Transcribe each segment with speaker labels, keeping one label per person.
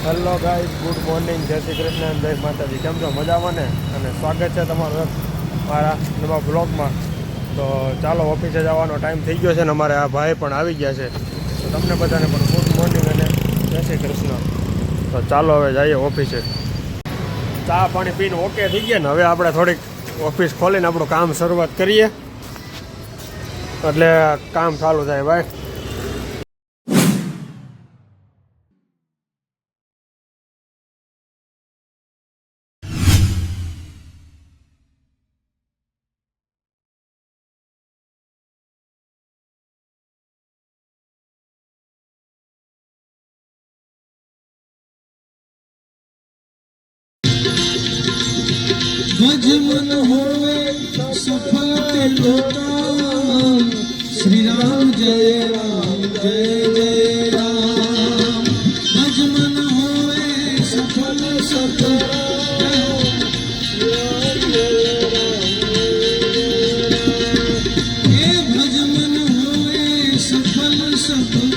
Speaker 1: Hello guys, good morning, જય શ્રી કૃષ્ણ, જય માતાજી. કેમ છો? મજામાં ને? અને સ્વાગત છે તમારું મારા નવા બ્લોગમાં. તો ચાલો, ઓફિસે જવાનો ટાઈમ થઈ ગયો છે ને અમારે આ ભાઈ પણ આવી ગયા છે. તો તમને બધાને પણ ગુડ મોર્નિંગ અને જય શ્રી કૃષ્ણ. તો ચાલો હવે જઈએ ઓફિસે. ચા પાણી પીને ઓકે થઈ ગયા ને હવે આપણે થોડીક ઓફિસ ખોલીને આપણું કામ શરૂઆત કરીએ એટલે કામ ચાલુ થાય ભાઈ.
Speaker 2: भजमन होवे सफल ते लोका श्री राम जय राम जय जय राम भजमन होवे सफल सफल हे भजमन होवे सफल सफल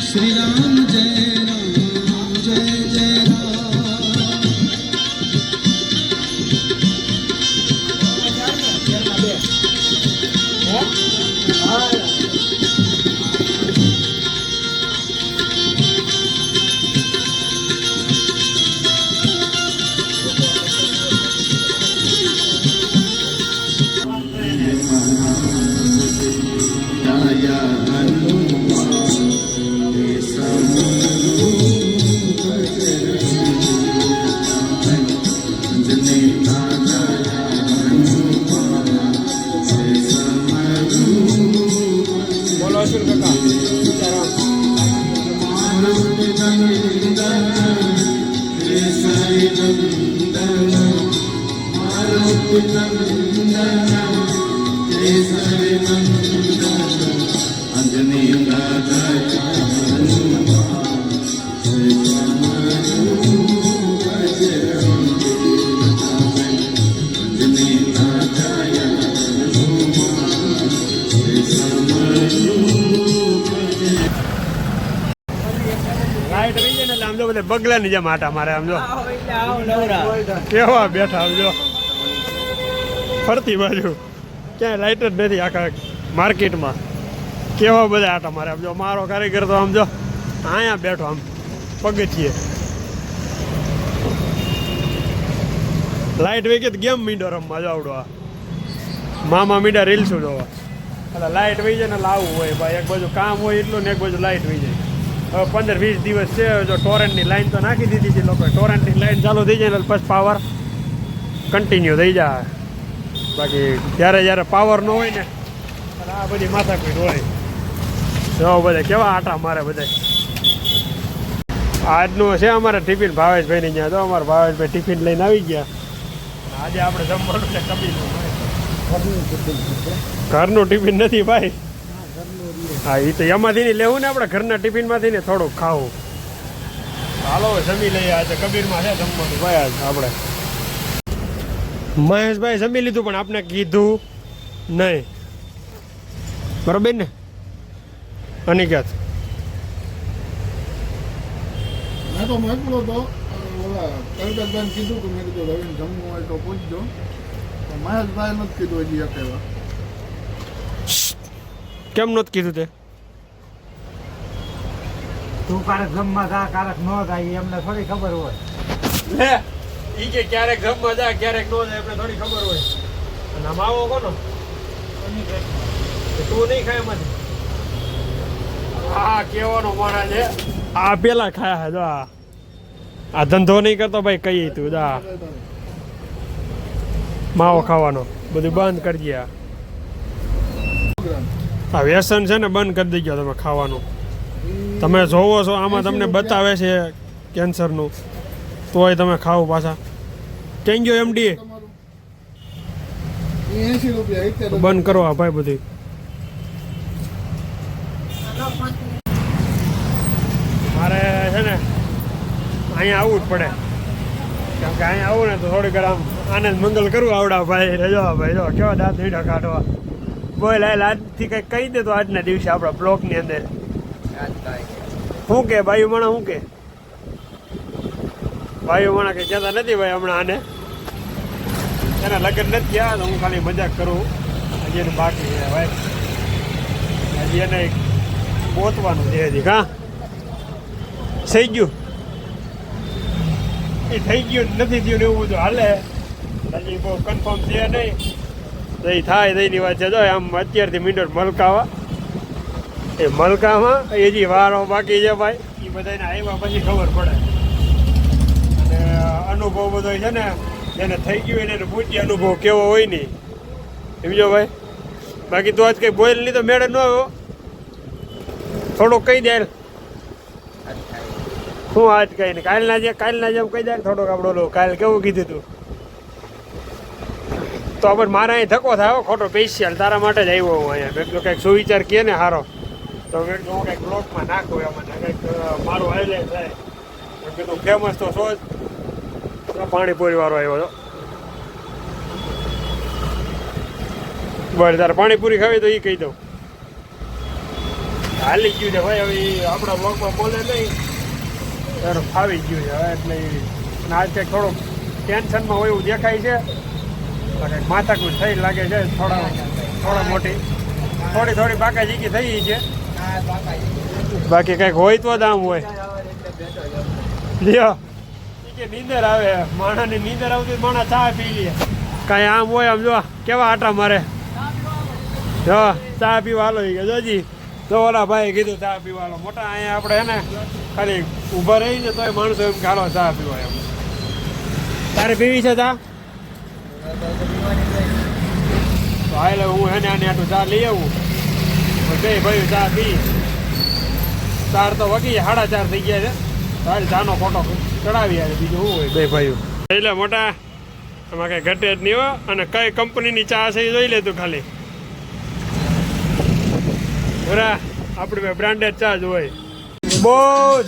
Speaker 2: श्री राम जय राम जय जय राम
Speaker 1: બગલા ની જેમ આટા મારે આમ જો કેવા બેઠા આમ જો ફરતી બાજુ ક્યાંય લાઈટ જ નથી આખા માર્કેટમાં. કેવા બધા આટા મારે આમ જો. મારો કારીગર તો આમ જો અહીંયા બેઠો આમ પગથિયે. લાઈટ વહી ગઈ તો ગેમ મીંડો રમવા જાવડો. આ મામા મીંડા રીલ્સો જોવા. એટલે લાઈટ વહી જાય ને લાવવું હોય ભાઈ. એક બાજુ કામ હોય એટલું ને એક બાજુ લાઈટ વહી જાય. હવે 15-20 દિવસ છે. જો ટોરેન્ટની લાઈન તો નાખી દીધી છે લોકોએ. ટોરેન્ટની લાઈન ચાલુ થઈ જાય એટલે પછી પાવર કન્ટિન્યુ થઈ જાય. બાકી જ્યારે પાવર ન હોય ને એટલે આ બધી માથાકૂટ હોય. જો બધા કેવા આટા મારે બધા. આજનું છે અમારે ટિફિન ભાવેશભાઈની ત્યાં. તો અમારા ભાવેશભાઈ ટિફિન લઈને આવી ગયા. આજે આપણે જમવાનું છે કબીરનું. ઘરનું ટિફિન નથી ભાઈ. હા, એ તો એમાંથી નહીં લેવું ને આપણે ઘરના ટિફિનમાંથી ને થોડુંક ખાવું. હાલો જમી લઈએ. આજે કબીરમાં છે જમવાનું ભાઈ. આજ આપણે મહેશભાઈ જમી લીધું પણ આપણે કીધું નહીં. બરોબર ને અનિકેત?
Speaker 3: મેં તો મોકલો તો ઓલા કલકત્તાને કીધું કે મેં કીધું રવિને જમવું હોય તો પૂછજો. મહેશભાઈ નથી કીધું હજી અકેલા.
Speaker 1: કેમ નહોતું કીધું તે?
Speaker 4: તું ક્યારેક જમવા જા ક્યારેક ન જાય એમને થોડી ખબર હોય.
Speaker 1: લે ઈ કે ક્યારેક જમવા જાય ક્યારેક ન જાય એમને થોડી ખબર હોય. અને આમ આવો કોનો તું નહીં ખાય એમાંથી? હા, કેવાનો માણસ છે આ. પેલા ખાયા જો આ ધંધો નહીં કરતો ભાઈ. કઈ તું જા માવો ખાવાનો બધું બંધ કરજે. આ વ્યસન છે ને બંધ કરી દેજો તમે ખાવાનું. તમે જોવો છો આમાં તમને બતાવે છે કેન્સરનું, તોય તમે ખાવ પાછા. કેમ ગયો એમડી?
Speaker 3: 80 રૂપિયા
Speaker 1: બંધ કરો આ ભાઈ બધી. મારે છે ને અહીંયા આવવું જ પડે. કેમ કે અહીંયા આવું ને તો થોડીક આમ આનંદ મંગલ કરવું આવડા ભાઈ. રજો ભાઈ જો કેવા દાંત મીઠા કાઢવા. બોલ આજથી કંઈક કહી દે તો આજના દિવસે આપણા બ્લોકની અંદર. શું કે બાયુ માણા શું કે? ભાઈઓ માણા કંઈ કહેતા નથી ભાઈ હમણાં આને એના લગ્ન નથી થયા તો હું ખાલી મજાક કરું હજી એને બાકી છે ભાઈ હજી એને ગોતવાનું છે હજી હા થઈ ગયું એ થઈ ગયું નથી થયું ને એવું બધું હાલે હજી બહુ કન્ફર્મ છે નહીં તો એ થાય દઈની વાત છે જો આમ અત્યારથી મીંડોર મલકાવા એ મલકામાં હજી વારો બાકી છે ભાઈ એ બધાને આવ્યા પછી ખબર પડે અને અનુભવ બધો છે ને એને થઈ ગયું એને પૂછીએ અનુભવ કેવો હોય નહીં સમજો ભાઈ બાકી તો આજ કંઈ બોલ નહીં તો મેળે ન આવ્યો થોડુંક કહી દે શું આજ કઈ નહીં કાલના જેમ કહી દે થોડોક આપણો લો કાલ કેવું કીધું તું તો આપણે મારા અહીં ધક્કો થાય ખોટો સ્પેશિયલ તારા માટે જ આવ્યો હું અહીંયા મેં તો કંઈક સુવિચાર કહે ને સારો તો મેં હું કંઈક બ્લોકમાં નાખું એમાં કંઈક મારું હાઈલાઇટ થાય મેં કીધું ફેમસ તો શો જ પાણીપુરી વાળો આવ્યો હતો બરાબર તારે પાણીપુરી ખાવી તો એ કહી દઉં હાલી ગયું છે ભાઈ હવે આપણા બ્લોકમાં બોલે નહીં તારું ફાવી ગયું છે હવે એટલે આજ કંઈક થોડુંક ટેન્શનમાં હોય એવું દેખાય છે કંઈક માથાકૂટ થઈ લાગે છે થોડા મોટી થોડી બાકાજીકી થઈ છે બાકી કંઈક હોય તો જ આમ હોય લ્યો કે નીંદર આવે માણાની નીંદર આવતી માણા ચા પી લે કાંઈ આમ હોય આમ જો કેવા આટા મારે જો ચા પીવા કે જોજી તો ઓલા ભાઈ કીધું ચા પીવા મોટા અહીંયા આપણે હે ને ખાલી ઊભા રહી ને તોય માણસો એમ ખાલો ચા પીવા એમ તારે પીવી છે ચા એટલે હું હે ને આને આટલું ચા લઈ આવું બે ભાઈ ચા પી 4 તો વગી 4:30 થઈ ગયા છે હાલ ચાનો ફોટો ચડાવી આવે બીજું શું હોય બે ભાઈઓ એટલે મોટા આમાં કઈ ઘટે જ નહીં હોય અને કઈ કંપનીની ચા છે એ જોઈ લે તું ખાલી બરા આપણે બ્રાન્ડેડ ચા જ હોય બહુ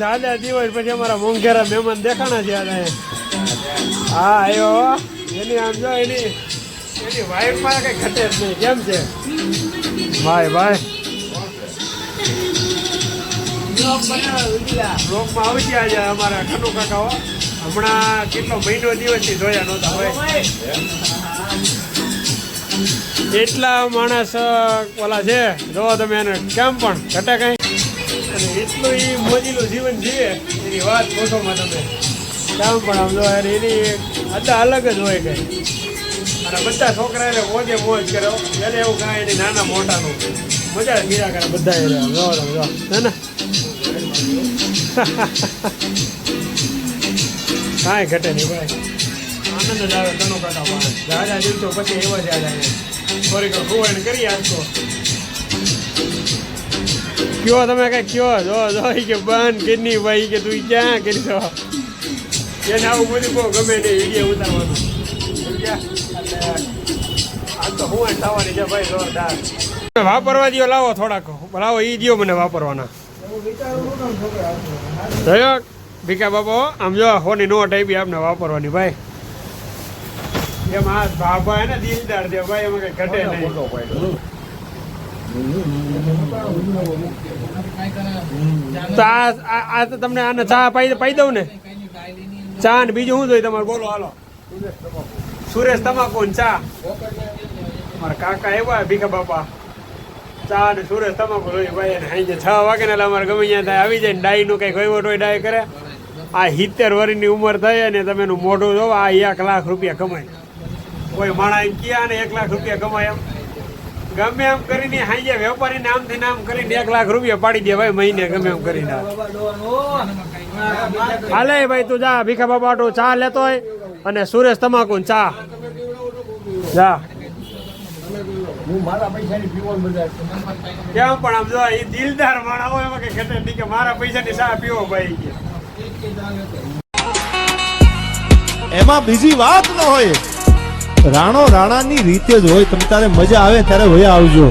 Speaker 1: જાજા દિવસ પછી અમારા મોંઘેરા મહેમાન દેખાણા છે આજે હા આવ્યો એની આમ જો એની વાઈફમાં કઈ ઘટે જ નહીં કેમ છે ભાઈ બ્લોકમાં આવી ગયા છે અમારા ખનુ કાકાઓ હમણાં કેટલો મહિનો દિવસથી જોયા નહોતા ભાઈ એટલા માણસ ઓલા છે જોવો તમે એને કેમ પણ ઘટે કઈ અને એટલું એ મોજીલું જીવન જીવે એની વાત પૂછોમાં તમે કેમ પણ આમ જો એની અદા અલગ જ હોય કઈ અને બધા છોકરા એને મોજે મોજ કરે એને એવું કાંઈ એની નાના મોટાનું મજા ગીરા કરે બધા જો હે ને કાંઈ ઘટે નહીં ભાઈ આનંદ જ આવે કનો કાકા પાસે રાજા દિવસો પછી એવા જ યાદ આવે થોડીક ખોવાઈને કરી આપતો કયો તમે કઈ કયો જો કે બંધ કેટલી ભાઈ કે તું ક્યાં કરી છો એને આવું બધું બહુ ગમે નહીં વિડીયો ઉતારવાનું આમ તો હું થવાની છે ભાઈ જોરદાર વાપરવા દો લાવો થોડાક લાવો એ દો મને વાપરવાના થયો ભીખા બાપા આમ જો હોની નોટ આવી આપને વાપરવાની ભાઈ એમાં બાબા હે ને દિલદાર છે ભાઈ એમાં કઈ ઘટે નહીં તો આ તો તમને આને ચા પાઈ દઉં ને ચા ને બીજું શું જોઈએ તમારે બોલો હાલો સુરેશ તમાકુ ને ચા મારા કાકા એવા ભીખા બાપા ચા ને સુરેશ તમાકુ જોઈએ ભાઈ ને સાંજે 6 વાગે ને એટલે અમારે ગમે ત્યાં થાય આવી જાય ને ડાયનું કંઈક વહીવટ હોય ડાય કરે આ 70 વર્ષની ઉંમર થઈ અને તમે એનું મોઢું જોવો આ 1 લાખ રૂપિયા કમાય કોઈ માણા એમ ક્યાં ને 1 લાખ રૂપિયા કમાય એમ ગમે એમ કરીને સાંજે વેપારીને આમથી નામ કરીને 1 લાખ રૂપિયા પાડી દે ભાઈ મહિને ગમે એમ કરીને હાલે ભાઈ તું જા ભીખા બાપા તું ચા લેતો હોય અને સુરેશ તમાકુ ચા જા હું મારા પૈસાની પીવાનું બધા કેમ પણ આમ જો એ દિલદાર માણા હોય એમાં કઈ ઘટે નહીં કે મારા પૈસાની ચા પીવો ભાઈ
Speaker 5: એમાં બીજી વાત ન હોય રાણો રાણાની રીતે જ હોય તમે તારે મજા આવે ત્યારે હોય આવજો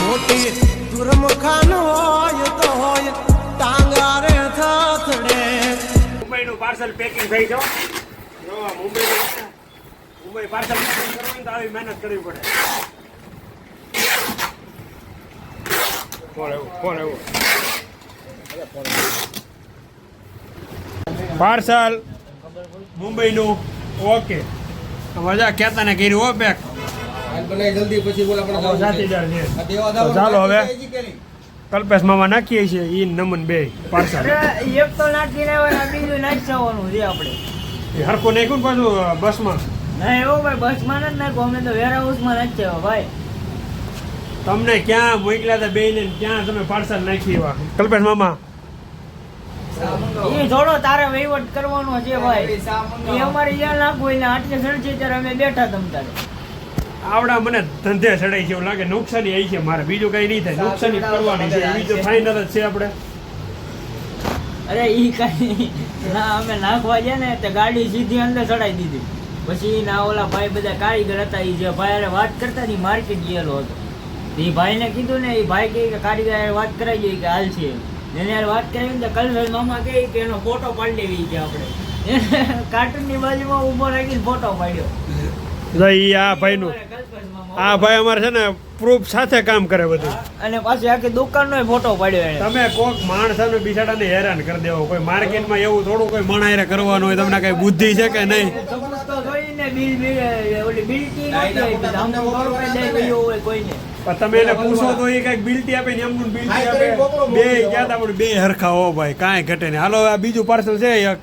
Speaker 2: મોટી દુર્મખાન હોય તો હોય ટાંગારે થાથડે
Speaker 1: મુંબઈનું પાર્સલ પેકિંગ થઈ જાવ મુંબઈ પાર્સલ પેકિંગ કરવાનું તો આવી મહેનત કરવી પડે પાર્સલ મુંબઈનું ઓકે મજા કહેતા ને કર્યું હો પેક
Speaker 6: જલ્દી પછી બોલા પણ
Speaker 1: સાથીદાર છે તો ચાલો હવે કલ્પેશ મામા નાખીએ છીએ ઈ નમન બે પાર્સલ
Speaker 7: એક તો નાખી લેવાના બીજું નાખી જવાનું છે આપણે
Speaker 1: હરખું નાખ્યું ને પાછું બસમાં
Speaker 7: ના એવું ભાઈ બસમાં નથી નાખવું અમને તો વેર હાઉસમાં નાખી જવા ભાઈ
Speaker 1: તમને ક્યાં મોકલ્યા હતા બેને ક્યાં તમે પાર્સલ નાખી એવા કલ્પેશ મામા
Speaker 7: એ થોડો તારે વહીવટ કરવાનો છે ભાઈ એ અમારે જ્યાં નાખવું એટલે આટલે સડશે ત્યારે અમે બેઠા તમ તારે
Speaker 1: આવડા મને ધંધે ચડાઈ છે એવું લાગે નુકસાની આવી છે મારે બીજું કઈ નહીં થાય નુકસાની કરવાની છે બીજું ફાઇનલ જ છે આપણે
Speaker 7: અરે ઈ કઈ ના અમે નાખવા ગયા ને તો ગાડી સીધી અંદર ચડાઈ દીધી પછી ના ઓલા ભાઈ બધા કારીગર હતા એ જે ભાઈ હારે વાત કરતા ને માર્કેટ ગયેલો હતો એ ભાઈને કીધું ને એ ભાઈ કહે કે કારીગર હારે વાત કરાવી જોઈએ કે હાલ છે એને યાર વાત કરાવી ને કલ્પેશ મામા કહે કે એનો ફોટો પાડી લેવી છે આપણે કાર્ટૂનની બાજુમાં ઊભો રાખીને ફોટો પાડ્યો
Speaker 1: ઈ આ ભાઈનું
Speaker 7: કલ્પેશ મામા
Speaker 1: આ ભાઈ અમારે છે ને પ્રૂફ સાથે કામ કરે બધું
Speaker 7: અને પાછી આખી દુકાનનો ફોટો પાડ્યો એને
Speaker 1: તમે કોક માણસને બિચારાને હેરાન કરી દેવો કોઈ માર્કેટમાં એવું થોડું કોઈ મણાયરે કરવાનું હોય તમને કઈ બુદ્ધિ છે કે નહીં
Speaker 7: સબૂત તો જોઈને ઓલી બિલ્ટી નથી આપી આમ તો થોડું કઈ દઈ ગયું હોય કોઈને
Speaker 1: પણ તમે એને પૂછો તો એ કઈક બિલ્ટી આપે ને એમનું બિલ્ટી આપે બે ગયા તા પણ બે હરખા હો ભાઈ કાંઈ ઘટે નહીં હાલો આ બીજું પાર્સલ છે એક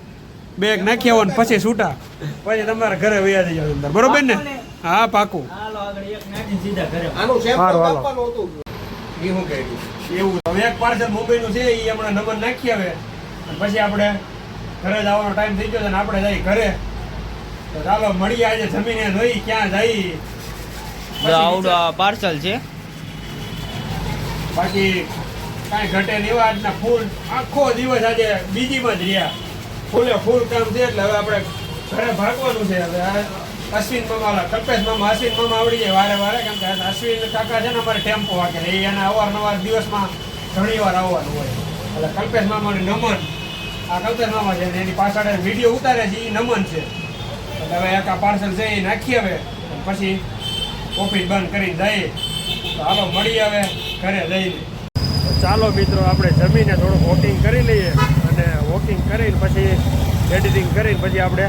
Speaker 1: બેગ નાખી આવો ને પછી છૂટા પછી તમારા ઘરે વયા જઈ જાવ અંદર બરોબર ને હા પાકું
Speaker 7: હાલો આગળ એક નાખી સીધા ઘરે
Speaker 6: આનું સેમ્પલ
Speaker 1: હારું, હાલો.
Speaker 6: આપવાનું હતું એ હું કહી દઉં
Speaker 1: એવું હવે એક પાર્સલ મુંબઈનું છે એ હમણાં નંબર નાખી આવે અને પછી આપણે ઘરે જવાનો ટાઈમ થઈ ગયો છે ને આપણે જઈ ઘરે તો ચાલો મળીએ આજે જમીને જોઈ ક્યાં જઈ
Speaker 7: આવડું પાર્સલ છે
Speaker 1: બાકી કાંઈ ઘટે નહીં એવા આજના ફૂલ આખો દિવસ આજે બીજીમાં જ રહ્યા ફૂલે ફૂલ કામ છે એટલે હવે આપણે ઘરે ભાગવાનું છે હવે આ અશ્વિન મામા કલ્પેશ મામા અશ્વિન મામા આવડી જાય વારે વારે કેમ કે અશ્વિન કાકા છે ને અમારે ટેમ્પો વાગે એ એના અવારનવાર દિવસમાં ઘણી વાર આવવાનું હોય એટલે કલ્પેશ મામાનું નમન આ કલ્પેશ મામા છે ને એની પાછળ વિડીયો ઉતારે છે એ નમન છે એટલે હવે એક આ પાર્સલ છે એ નાખી હવે પછી ઓફિસ બંધ કરીને જઈએ તો હાલો મળી આવે ઘરે જઈને ચાલો મિત્રો આપણે જમીને થોડું વોકિંગ કરી લઈએ અને વોકિંગ કરીને પછી એડિટિંગ કરીને પછી આપણે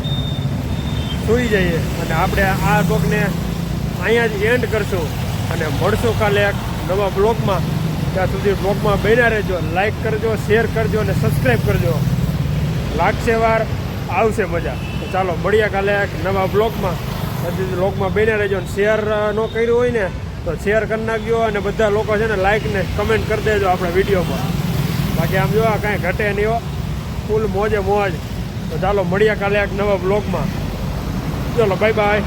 Speaker 1: સૂઈ જઈએ અને આપણે આ બ્લોગને અહીંયા જ એન્ડ કરશું અને મળશું કાલે એક નવા બ્લોગમાં ત્યાં સુધી બ્લોગમાં બન્યા રહેજો લાઈક કરજો શેર કરજો અને સબસ્ક્રાઈબ કરજો લાગશે વાર આવશે મજા તો ચાલો મળીએ કાલે એક નવા બ્લોગમાં પછી બ્લોગમાં બન્યા રહેજો અને શેર ન કર્યું હોય ને તો શેર કરી નાખજો અને બધા લોકો છે ને લાઈક ને કમેન્ટ કરી દેજો આપણા વિડીયોમાં બાકી આમ જો કાંઈ ઘટે નહીં હો ફૂલ મોજે મોજ તો ચાલો મળીએ કાલે એક નવા બ્લોગમાં ચલો બાય બાય